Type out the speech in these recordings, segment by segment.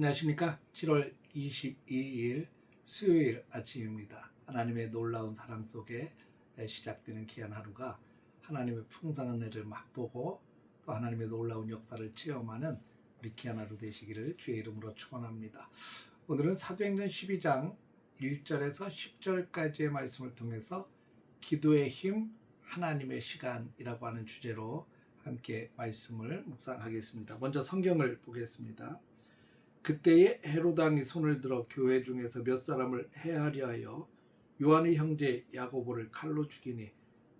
안녕하십니까. 7월 22일 수요일 아침입니다. 하나님의 놀라운 사랑 속에 시작되는 귀한 하루가 하나님의 풍성한 은혜를 맛보고 또 하나님의 놀라운 역사를 체험하는 우리 귀한 하루 되시기를 주의 이름으로 축원합니다. 오늘은 사도행전 12장 1절에서 10절까지의 말씀을 통해서 기도의 힘, 하나님의 시간이라고 하는 주제로 함께 말씀을 묵상하겠습니다. 먼저 성경을 보겠습니다. 그때에 헤롯 왕이 손을 들어 교회 중에서 몇 사람을 해하려 하여 요한의 형제 야고보를 칼로 죽이니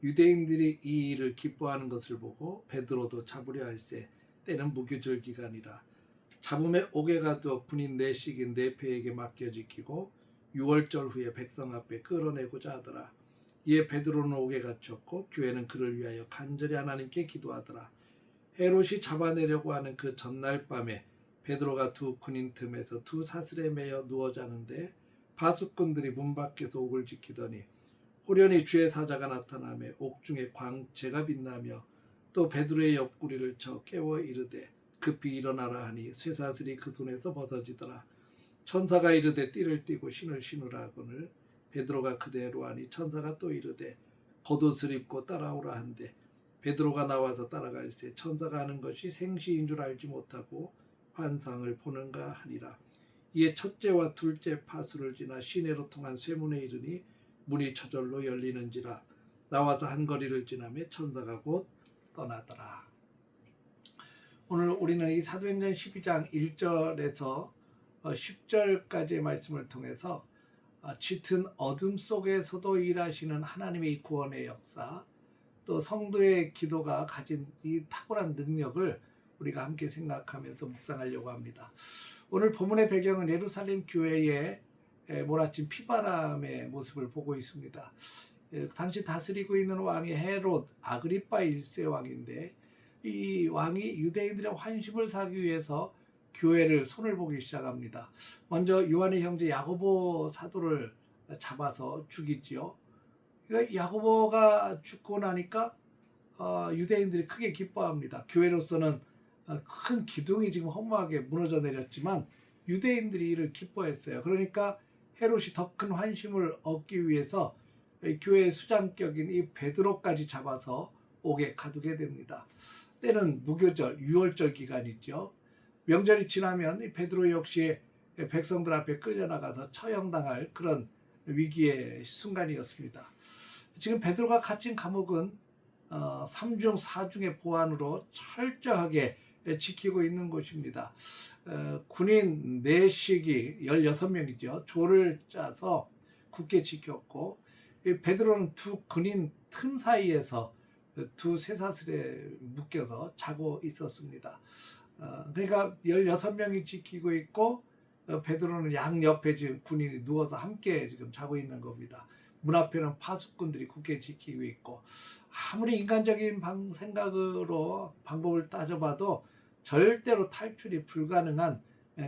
유대인들이 이 일을 기뻐하는 것을 보고 베드로도 잡으려 할세 때는 무교절 기간이라. 잡음에 옥에 가두어 군인 내식인 내패에게 맡겨 지키고 6월절 후에 백성 앞에 끌어내고자 하더라. 이에 베드로는 옥에 갇혔고 교회는 그를 위하여 간절히 하나님께 기도하더라. 헤롯이 잡아내려고 하는 그 전날 밤에 베드로가 두 군인 틈에서 두 사슬에 매여 누워 자는데 파수꾼들이 문 밖에서 옥을 지키더니 호련히 주의 사자가 나타나며 옥중에 광채가 빛나며 또 베드로의 옆구리를 쳐 깨워 이르되 급히 일어나라 하니 쇠사슬이 그 손에서 벗어지더라. 천사가 이르되 띠를 띠고 신을 신으라 하거늘 베드로가 그대로 하니 천사가 또 이르되 겉옷을 입고 따라오라 한데 베드로가 나와서 따라갈새 천사가 하는 것이 생시인 줄 알지 못하고 환상을 보는가 하니라. 이에 첫째와 둘째 파수를 지나 시내로 통한 쇠문에 이르니 문이 저절로 열리는지라. 나와서 한 거리를 지나며 천사가 곧 떠나더라. 오늘 우리는 이 사도행전 12장 1절에서 10절까지의 말씀을 통해서 짙은 어둠 속에서도 일하시는 하나님의 구원의 역사, 또 성도의 기도가 가진 이 탁월한 능력을 우리가 함께 생각하면서 묵상하려고 합니다. 오늘 본문의 배경은 예루살렘 교회의 몰아친 피바람의 모습을 보고 있습니다. 당시 다스리고 있는 왕이 헤롯 아그리파 1세 왕인데 이 왕이 유대인들의 환심을 사기 위해서 교회를 손을 보기 시작합니다. 먼저 요한의 형제 야고보 사도를 잡아서 죽이지요. 그러니까 야고보가 죽고 나니까 유대인들이 크게 기뻐합니다. 교회로서는 큰 기둥이 지금 허무하게 무너져 내렸지만 유대인들이 이를 기뻐했어요. 그러니까 헤롯이 더 큰 환심을 얻기 위해서 교회의 수장격인 이 베드로까지 잡아서 옥에 가두게 됩니다. 때는 무교절, 6월절 기간이죠. 명절이 지나면 이 베드로 역시 백성들 앞에 끌려나가서 처형당할 그런 위기의 순간이었습니다. 지금 베드로가 갇힌 감옥은 3중 4중의 보안으로 철저하게 지키고 있는 곳입니다. 군인 내식이 16명이죠. 조를 짜서 굳게 지켰고 베드로는 두 군인 틈 사이에서 두 쇠사슬에 묶여서 자고 있었습니다. 그러니까 16명이 지키고 있고 베드로는 양옆에 지금 군인이 누워서 함께 지금 자고 있는 겁니다. 문 앞에는 파수꾼들이 굳게 지키고 있고 아무리 인간적인 생각으로 방법을 따져봐도 절대로 탈출이 불가능한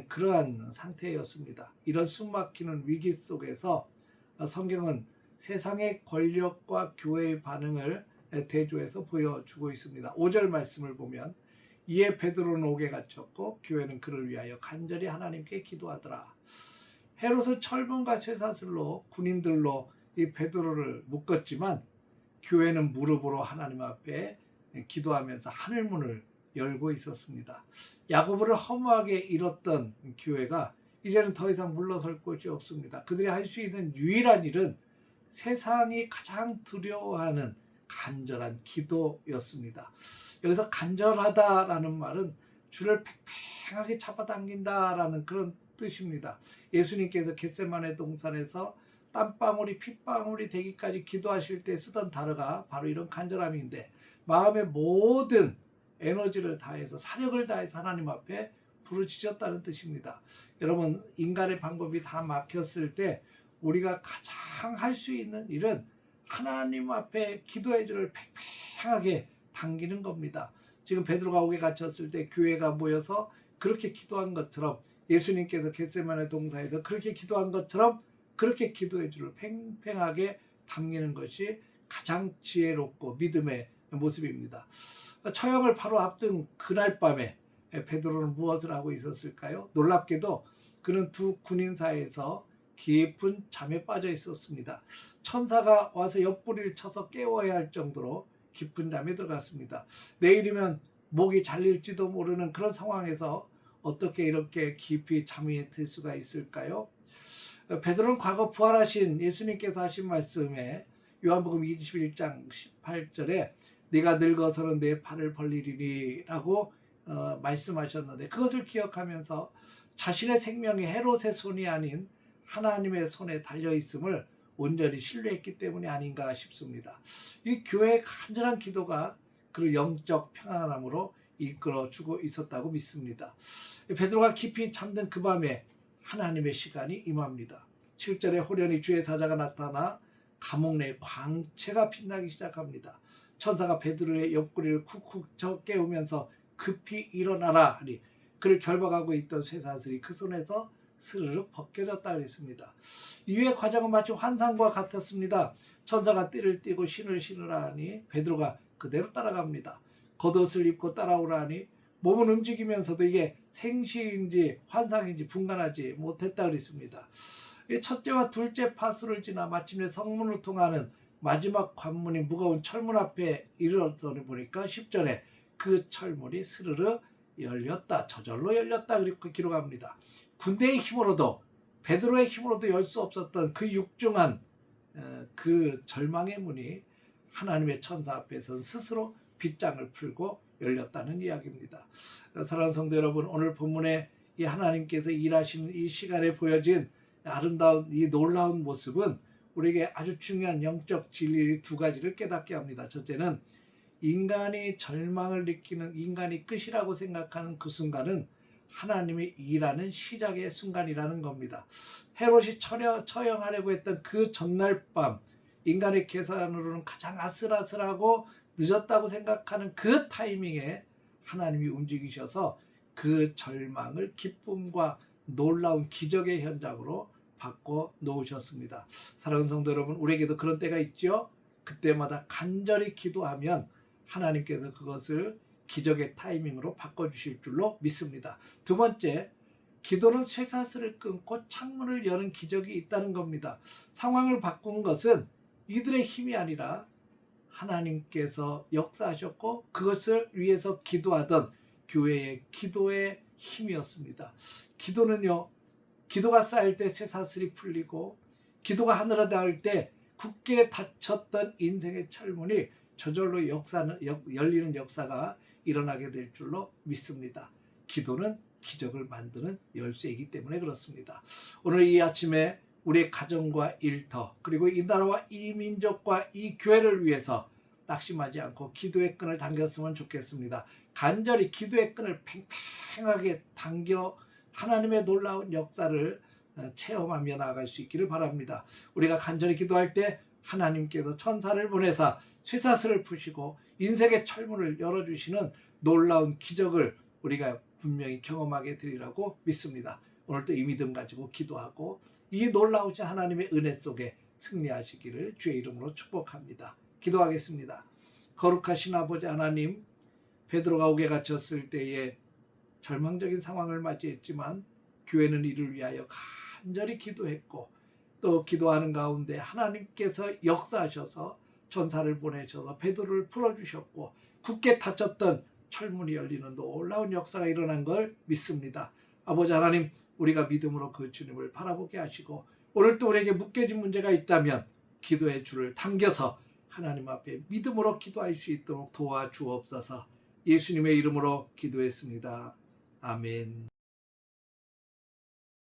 그러한 상태였습니다. 이런 숨막히는 위기 속에서 성경은 세상의 권력과 교회의 반응을 대조해서 보여주고 있습니다. 5절 말씀을 보면 이에 베드로는 옥에 갇혔고 교회는 그를 위하여 간절히 하나님께 기도하더라. 헤롯은 철문과 쇠사슬로 군인들로 이 베드로를 묶었지만 교회는 무릎으로 하나님 앞에 기도하면서 하늘문을 열고 있었습니다. 야고보를 허무하게 잃었던 교회가 이제는 더 이상 물러설 곳이 없습니다. 그들이 할 수 있는 유일한 일은 세상이 가장 두려워하는 간절한 기도였습니다. 여기서 간절하다라는 말은 주를 팽팽하게 잡아당긴다라는 그런 뜻입니다. 예수님께서 겟세마네 동산에서 땀방울이 핏방울이 되기까지 기도하실 때 쓰던 단어가 바로 이런 간절함인데 마음의 모든 에너지를 다해서 사력을 다해서 하나님 앞에 부르짖었다는 뜻입니다. 여러분, 인간의 방법이 다 막혔을 때 우리가 가장 할 수 있는 일은 하나님 앞에 기도의 줄을 팽팽하게 당기는 겁니다. 지금 베드로가 옥에 갇혔을 때 교회가 모여서 그렇게 기도한 것처럼 예수님께서 겟세마네 동산에서 그렇게 기도한 것처럼 그렇게 기도의 줄을 팽팽하게 당기는 것이 가장 지혜롭고 믿음의 모습입니다. 처형을 바로 앞둔 그날 밤에 베드로는 무엇을 하고 있었을까요? 놀랍게도 그는 두 군인 사이에서 깊은 잠에 빠져 있었습니다. 천사가 와서 옆구리를 쳐서 깨워야 할 정도로 깊은 잠에 들어갔습니다. 내일이면 목이 잘릴지도 모르는 그런 상황에서 어떻게 이렇게 깊이 잠이 들 수가 있을까요? 베드로는 과거 부활하신 예수님께서 하신 말씀에 요한복음 21장 18절에 네가 늙어서는 내 팔을 벌리리니 라고 말씀하셨는데, 그것을 기억하면서 자신의 생명이 헤롯의 손이 아닌 하나님의 손에 달려있음을 온전히 신뢰했기 때문이 아닌가 싶습니다. 이 교회의 간절한 기도가 그를 영적 평안함으로 이끌어주고 있었다고 믿습니다. 베드로가 깊이 잠든 그 밤에 하나님의 시간이 임합니다. 7절에 호련히 주의 사자가 나타나 감옥 내 광채가 빛나기 시작합니다. 천사가 베드로의 옆구리를 쿡쿡 깨우면서 급히 일어나라 하니 그를 결박하고 있던 쇠사슬이 그 손에서 스르륵 벗겨졌다 그랬습니다. 이후의 과정은 마치 환상과 같았습니다. 천사가 띠를 띠고 신을 신으라 하니 베드로가 그대로 따라갑니다. 겉옷을 입고 따라오라 하니 몸은 움직이면서도 이게 생시인지 환상인지 분간하지 못했다 그랬습니다. 첫째와 둘째 파수를 지나 마침내 성문을 통하는 마지막 관문인 무거운 철문 앞에 이르렀더니 보니까 10절에 그 철문이 스르르 열렸다, 저절로 열렸다 그렇게 기록합니다. 군대의 힘으로도 베드로의 힘으로도 열 수 없었던 그 육중한 그 절망의 문이 하나님의 천사 앞에선 스스로 빗장을 풀고 열렸다는 이야기입니다. 사랑하는 성도 여러분, 오늘 본문에 이 하나님께서 일하시는 이 시간에 보여진 아름다운 이 놀라운 모습은 우리에게 아주 중요한 영적 진리 두 가지를 깨닫게 합니다. 첫째는 인간이 절망을 느끼는, 인간이 끝이라고 생각하는 그 순간은 하나님이 일하는 시작의 순간이라는 겁니다. 헤롯이 처형하려고 했던 그 전날 밤, 인간의 계산으로는 가장 아슬아슬하고 늦었다고 생각하는 그 타이밍에 하나님이 움직이셔서 그 절망을 기쁨과 놀라운 기적의 현장으로 바꿔 놓으셨습니다. 사랑하는 성도 여러분, 우리에게도 그런 때가 있죠. 그때마다 간절히 기도하면 하나님께서 그것을 기적의 타이밍으로 바꿔주실 줄로 믿습니다. 두 번째, 기도는 쇠사슬을 끊고 창문을 여는 기적이 있다는 겁니다. 상황을 바꾼 것은 이들의 힘이 아니라 하나님께서 역사하셨고 그것을 위해서 기도하던 교회의 기도의 힘이었습니다. 기도는요, 기도가 쌓일 때 쇠사슬이 풀리고 기도가 하늘에 닿을 때 굳게 닫혔던 인생의 철문이 저절로 열리는 역사가 일어나게 될 줄로 믿습니다. 기도는 기적을 만드는 열쇠이기 때문에 그렇습니다. 오늘 이 아침에 우리의 가정과 일터, 그리고 이 나라와 이 민족과 이 교회를 위해서 낙심하지 않고 기도의 끈을 당겼으면 좋겠습니다. 간절히 기도의 끈을 팽팽하게 당겨 하나님의 놀라운 역사를 체험하며 나아갈 수 있기를 바랍니다. 우리가 간절히 기도할 때 하나님께서 천사를 보내사 쇠사슬을 푸시고 인생의 철문을 열어주시는 놀라운 기적을 우리가 분명히 경험하게 되리라고 믿습니다. 오늘도 이 믿음 가지고 기도하고 이 놀라우신 하나님의 은혜 속에 승리하시기를 주의 이름으로 축복합니다. 기도하겠습니다. 거룩하신 아버지 하나님, 베드로가 옥에 갇혔을 때에 절망적인 상황을 맞이했지만 교회는 이를 위하여 간절히 기도했고 또 기도하는 가운데 하나님께서 역사하셔서 천사를 보내셔서 베드로를 풀어주셨고 굳게 닫혔던 철문이 열리는 놀라운 역사가 일어난 걸 믿습니다. 아버지 하나님, 우리가 믿음으로 그 주님을 바라보게 하시고 오늘 또 우리에게 묶여진 문제가 있다면 기도의 줄을 당겨서 하나님 앞에 믿음으로 기도할 수 있도록 도와주옵소서. 예수님의 이름으로 기도했습니다. 아멘.